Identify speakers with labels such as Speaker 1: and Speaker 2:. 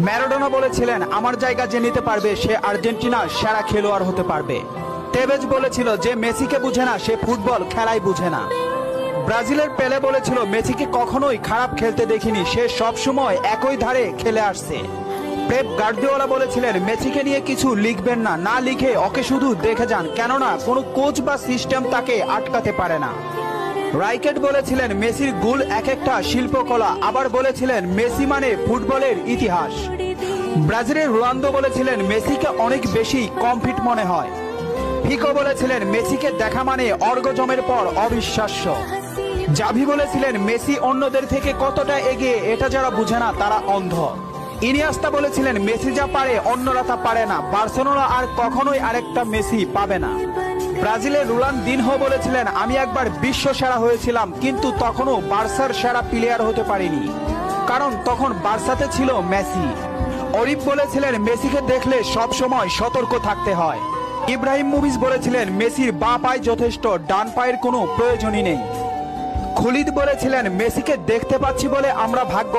Speaker 1: Maradona বলেছিলেন, আমার জায়গা যে নিতে পারবে সে আর্জেন্টিনার সেরা খেলোয়াড় হতে পারবে। তেভেজ বলেছিল, যে মেসিকে বুঝে না সে ফুটবল খেলাই বুঝে না। ব্রাজিলের পেলে বলেছিল, মেসিকে কখনোই খারাপ খেলতে দেখিনি, সে সবসময় একই ধারে খেলে আসছে। পেপ গার্দিওলা বলেছিলেন, মেসিকে নিয়ে কিছু লিখবেন না, না লিখে ওকে শুধু দেখে যান, কেননা কোনো কোচ বা সিস্টেম তাকে আটকাতে পারে না। রাইকেট বলেছিলেন, মেসির গোল এক একটা শিল্পকলা, আবার বলেছিলেন মেসি মানে ফুটবলের ইতিহাস। ব্রাজিলের রোনালদো বলেছিলেন, মেসিকে অনেক বেশি কমফিট মনে হয়। ফিকো বলেছিলেন, মেসিকে দেখা মানে অর্গজমের পর অবিশ্বাস্য। জাভি বলেছিলেন, মেসি অন্যদের থেকে কতটা এগিয়ে এটা যারা বুঝে না তারা অন্ধ। ইনিয়েস্তা বলেছিলেন, মেসি যা পারে অন্যরা তা পারে না, বার্সেলোনা আর কখনোই আরেকটা মেসি পাবে না। ব্রাজিলের রোনালদিনহো বলেছিলেন, আমি একবার বিশ্ব সেরা হয়েছিলাম, কিন্তু তখনও বার্সার সেরা প্লেয়ার হতে পারিনি, কারণ তখন বার্সাতে ছিল মেসি। অরিপ বলেছিলেন, মেসিকে দেখলে সব সময় সতর্ক থাকতে হয়। ইব্রাহিম মুভিজ বলেছিলেন, মেসির বাঁ পায়ে যথেষ্ট, ডান পায়ের কোনো প্রয়োজনই নেই। খুলিদ বলেছিলেন, মেসিকে দেখতে পাচ্ছি বলে আমরা ভাগ্য